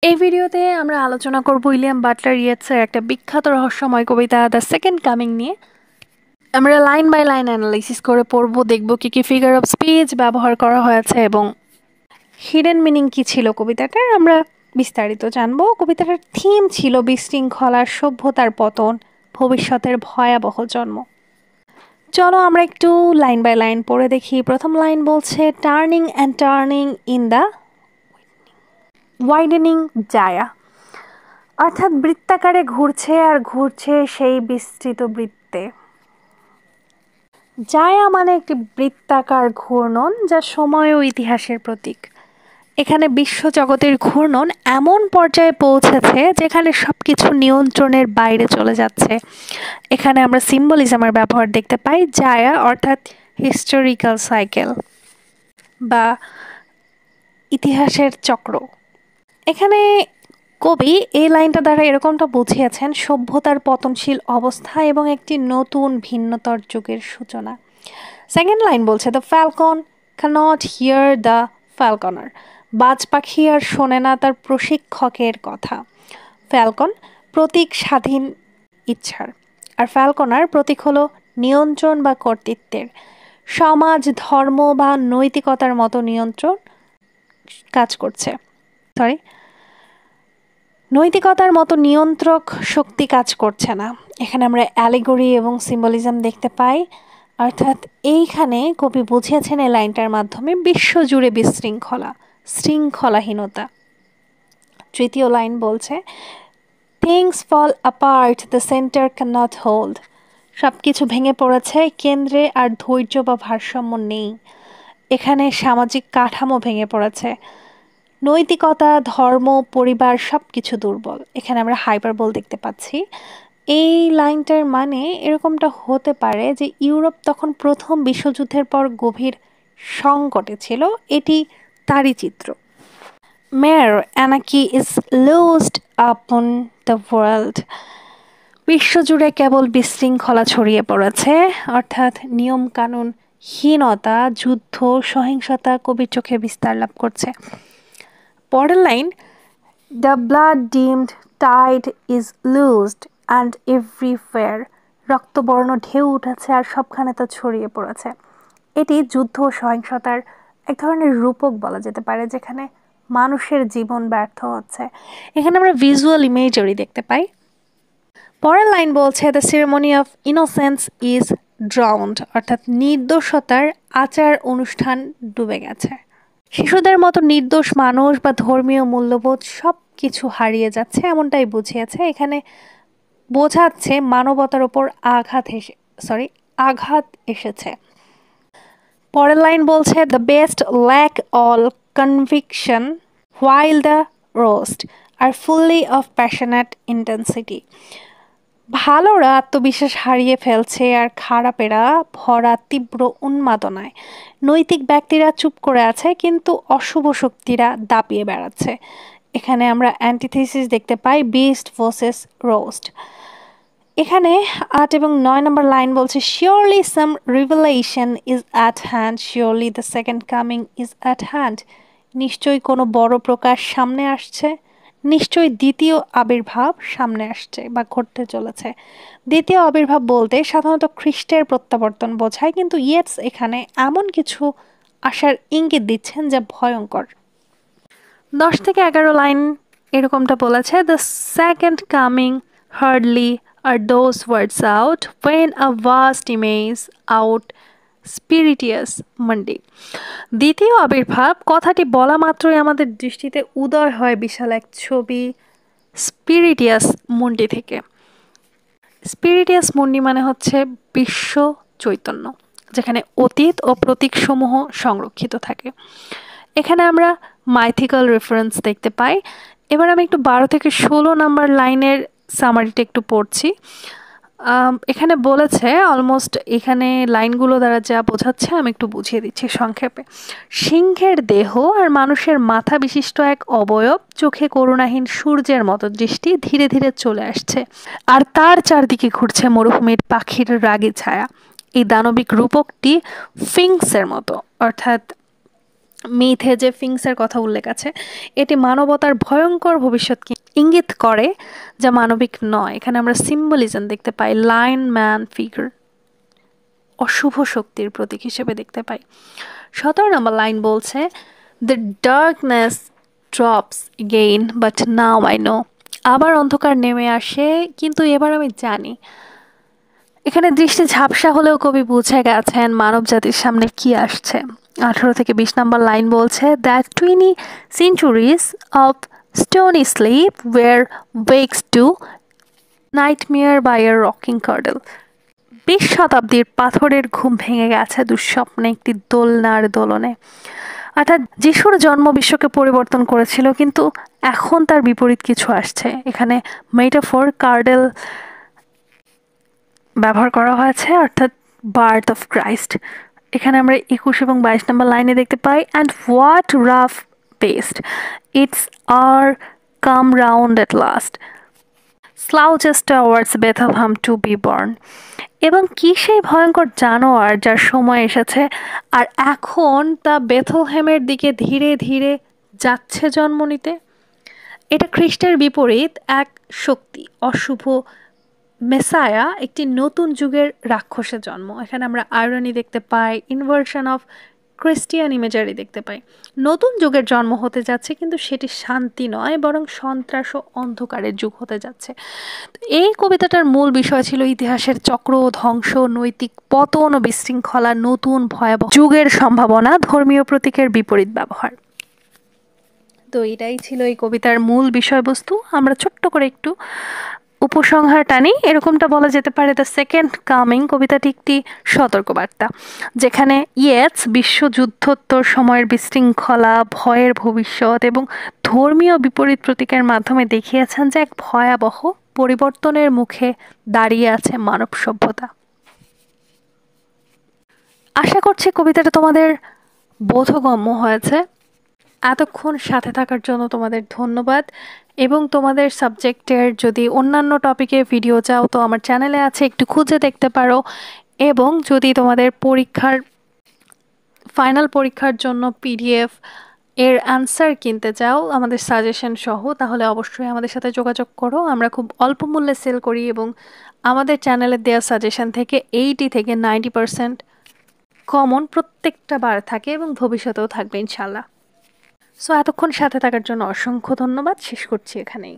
এই ভিডিওতে আমরা আলোচনা করব উইলিয়াম বাটলার ইয়েটসের একটা বিখ্যাত রহস্যময় কবিতা দ্য সেকেন্ড কামিং নিয়ে। আমরা লাইন বাই লাইন অ্যানালাইসিস করে পড়ব, দেখব কি কি ফিগার অফ স্পিচ ব্যবহার করা হয়েছে এবং হিডেন মিনিং কি ছিল কবিতাটার। আমরা বিস্তারিত জানবো। কবিতাটার থিম ছিল বিশৃঙ্খলার সভ্যতার পতন, ভবিষ্যতের ভয়াবহ জন্ম। চলো আমরা একটু লাইন বাই লাইন পড়ে দেখি। প্রথম লাইন বলছে, turning and turning in the widening gyre, অর্থাৎ বৃত্তাকারে ঘুরছে আর ঘুরছে সেই বিস্তৃত বৃত্তে। জায়া মানে একটি বৃত্তাকার ঘূর্ণন, যা সময় ও ইতিহাসের প্রতীক। এখানে বিশ্বজগতের ঘূর্ণন এমন পর্যায়ে পৌঁছেছে যেখানে সবকিছু নিয়ন্ত্রণের বাইরে চলে যাচ্ছে। এখানে আমরা সিম্বলিজমের ব্যবহার দেখতে পাই। জায়া অর্থাৎ হিস্টোরিক্যাল সাইকেল বা ইতিহাসের চক্র। এখানে কবি এই লাইনটা দ্বারা এরকমটা বুঝিয়েছেন সভ্যতার পতনশীল অবস্থা এবং একটি নতুন ভিন্নতর যুগের সূচনা। সেকেন্ড লাইন বলছে, the falcon cannot hear the falconer, বাজ পাখি আর শোনে না তার প্রশিক্ষকের কথা। ফ্যালকন প্রতীক স্বাধীন ইচ্ছার, আর ফ্যালকনার প্রতীক হলো নিয়ন্ত্রণ বা কর্তৃত্বের। সমাজ, ধর্ম বা নৈতিকতার মতো নিয়ন্ত্রণ কাজ করছে, নৈতিকতার মতো নিয়ন্ত্রক শক্তি কাজ করছে না। এখানে আমরা অ্যালিগরি এবং সিম্বলিজম দেখতে পাই। অর্থাৎ এইখানে কবি বুঝিয়েছেন এই লাইনটার মাধ্যমে বিশ্বজুড়ে বিশৃঙ্খলা, শৃঙ্খলাহীনতা। তৃতীয় লাইন বলছে, things fall apart, the centre can not hold, সব কিছু ভেঙে পড়েছে, কেন্দ্রে আর ধৈর্য বা ভারসাম্য নেই। এখানে সামাজিক কাঠামো ভেঙে পড়েছে, নৈতিকতা, ধর্ম, পরিবার সব কিছু দুর্বল। এখানে আমরা হাইপারবোল দেখতে পাচ্ছি। এই লাইনটার মানে এরকমটা হতে পারে যে ইউরোপ তখন প্রথম বিশ্বযুদ্ধের পর গভীর সংকটে ছিল, এটি তারই চিত্র। মেয়ার অ্যানাকি ইজ লুজড আপন দ্য ওয়ার্ল্ড, বিশ্বজুড়ে কেবল বিশৃঙ্খলা ছড়িয়ে পড়েছে, অর্থাৎ নিয়মকানুন হীনতা, যুদ্ধ, সহিংসতা কবির চোখে বিস্তার লাভ করছে। পরের line, the blood dimmed tide is loosed and everywhere, রক্তবর্ণ ঢেউ উঠেছে আর সবখানে তা ছড়িয়ে পড়েছে। এটি যুদ্ধ ও সহিংসতার এক ধরনের রূপক বলা যেতে পারে, যেখানে মানুষের জীবন ব্যর্থ হচ্ছে। এখানে আমরা ভিজুয়াল ইমেজারি দেখতে পাই। পরের লাইন বলছে, the ceremony of innocence is drowned, অর্থাৎ নির্দোষতার আচার অনুষ্ঠান ডুবে গেছে। শিশুদের মতো নির্দোষ মানুষ বা ধর্মীয় মূল্যবোধ সব কিছু হারিয়ে যাচ্ছে, এমনটাই বুঝিয়েছে। এখানে বোঝাচ্ছে মানবতার ওপর আঘাত এসেছে। পরের লাইন বলছে, the best lack all conviction while the worst are fully of passionate intensity, ভালোরা আত্মবিশ্বাস হারিয়ে ফেলছে আর খারাপেরা ভরা তীব্র উন্মাদনায়। নৈতিক ব্যক্তিরা চুপ করে আছে, কিন্তু অশুভ শক্তিরা দাপিয়ে বেড়াচ্ছে। এখানে আমরা অ্যান্টিথিসিস দেখতে পাই, বিস্ট ভার্সেস রোস্ট। এখানে 8 এবং 9 নম্বর লাইন বলছে, surely some revelation is at hand, surely the second coming is at hand, নিশ্চয়ই কোনো বড় প্রকাশ সামনে আসছে, নিশ্চয়ই দ্বিতীয় আবির্ভাব সামনে আসছে বা ঘটতে চলেছে। দ্বিতীয় আবির্ভাব বলতে সাধারণত খ্রিস্টের প্রত্যাবর্তন বোঝায়, কিন্তু ইয়েটস এখানে এমন কিছু আশার ইঙ্গিত দিচ্ছেন যা ভয়ঙ্কর। 10 থেকে 11 লাইন এরকমটা বলেছে, the second coming hardly are those words out when a vast image out Spiritus Mundi, দ্বিতীয় আবির্ভাব কথাটি বলা মাত্রই আমাদের দৃষ্টিতে উদয় হয় বিশাল এক ছবি স্পিরিটিয়াস মুন্ডি থেকে। স্পিরিটিয়াস মুন্ডি মানে হচ্ছে বিশ্ব চৈতন্য, যেখানে অতীত ও প্রতীকসমূহ সংরক্ষিত থাকে। এখানে আমরা মাইথিক্যাল রেফারেন্স দেখতে পাই। এবার আমি একটু 12 থেকে 16 নম্বর লাইনের সামারিটা একটু পড়ছি। এখানে বলেছে অলমোস্ট, এখানে লাইনগুলো দ্বারা যা বোঝাচ্ছে আমি একটু বুঝিয়ে দিচ্ছি সংক্ষেপে। সিংহের দেহ আর মানুষের মাথা বিশিষ্ট এক অবয়ব, চোখে করুণাহীন সূর্যের মতো দৃষ্টি, ধীরে ধীরে চলে আসছে, আর তার চারদিকে ঘুরছে মরুভূমির পাখির রাগী ছায়া। এই দানবিক রূপকটি ফিংসের মতো, অর্থাৎ মিথে যে ফিংসের কথা উল্লেখ আছে, এটি মানবতার ভয়ঙ্কর ভবিষ্যৎকে ইঙ্গিত করে, যা মানবিক নয়। এখানে আমরা সিম্বলিজম দেখতে পাই, লায়ন ম্যান ফিগার অশুভ শক্তির প্রতীক হিসেবে দেখতে পাই। 17 নম্বর লাইন বলছে, the darkness drops again but now I know. আবার অন্ধকার নেমে আসে, কিন্তু এবার আমি জানি। এখানে দৃষ্টি ঝাপসা হলেও কবি বুঝে গেছেন মানব জাতির সামনে কি আসছে। 18 থেকে 20 নম্বর লাইন বলছে, that 20 centuries of stony sleep were wakes to nightmare by a rocking cradle। 20 শতাব্দীর পাথরের ঘুম ভেঙে গেছে দুঃস্বপ্নে একটি দোলনার দোলনে। অর্থাৎ যিশুর জন্ম বিশ্বকে পরিবর্তন করেছিল, কিন্তু এখন তার বিপরীত কিছু আসছে। এখানে মেটাফোর কার্ডেল ব্যবহার করা হয়েছে, অর্থাৎ বার্থ অফ ক্রাইস্ট। এখানে আমরা 21 এবং 22 নম্বর লাইনে দেখতে পাই, and what rough beast its hour come round at last slouches towards Bethlehem to be born. এবং কি সেই ভয়ঙ্কর জানোয়ার যার সময় এসেছে, আর এখন তা বেথলহেমের দিকে ধীরে ধীরে যাচ্ছে জন্ম নিতে। এটা খ্রিস্টের বিপরীত এক শক্তি, অশুভ মেসায়া, একটি নতুন যুগের রাক্ষসের জন্ম। এখানে আমরা আয়রনি দেখতে পাই, ইনভার্সন অফ ক্রিস্টিয়ান ইমেজারি দেখতে পাই। নতুন যুগের জন্ম হতে যাচ্ছে, কিন্তু সেটি শান্তি নয়, বরং সন্ত্রাস ও অন্ধকারের যুগ হতে যাচ্ছে। এই কবিতাটার মূল বিষয় ছিল ইতিহাসের চক্র, ধ্বংস, নৈতিক পতন ও বিশৃঙ্খলা, নতুন ভয়াবহ যুগের সম্ভাবনা, ধর্মীয় প্রতীকের বিপরীত ব্যবহার। তো এটাই ছিল এই কবিতার মূল বিষয়বস্তু। আমরা ছোট্ট করে একটু উপসংহার টানি। এরকমটা বলা যেতে পারে, দ্য সেকেন্ড কামিং কবিতাটি একটি সতর্কবার্তা, যেখানে ইয়েটস বিশ্বযুদ্ধোত্তর সময়ের বিশৃঙ্খলা, ভয়ের ভবিষ্যৎ এবং ধর্মীয় বিপরীত প্রতীকের মাধ্যমে দেখিয়েছেন যে এক ভয়াবহ পরিবর্তনের মুখে দাঁড়িয়ে আছে মানব সভ্যতা। আশা করছি কবিতাটা তোমাদের বোধগম্য হয়েছে। এতক্ষণ সাথে থাকার জন্য তোমাদের ধন্যবাদ। এবং তোমাদের সাবজেক্টের যদি অন্যান্য টপিকে ভিডিও চাও তো আমার চ্যানেলে আছে, একটু খুঁজে দেখতে পারো। এবং যদি তোমাদের ফাইনাল পরীক্ষার জন্য পিডিএফ এর অ্যান্সার কিনতে চাও আমাদের সাজেশন সহ, তাহলে অবশ্যই আমাদের সাথে যোগাযোগ করো। আমরা খুব অল্প মূল্যে সেল করি এবং আমাদের চ্যানেলে দেওয়া সাজেশন থেকে 80 থেকে 90% কমন প্রত্যেকটা বার থাকে এবং ভবিষ্যতেও থাকবে ইনশাল্লাহ। সো এতক্ষণ সাথে থাকার জন্য অসংখ্য ধন্যবাদ। শেষ করছি এখানেই।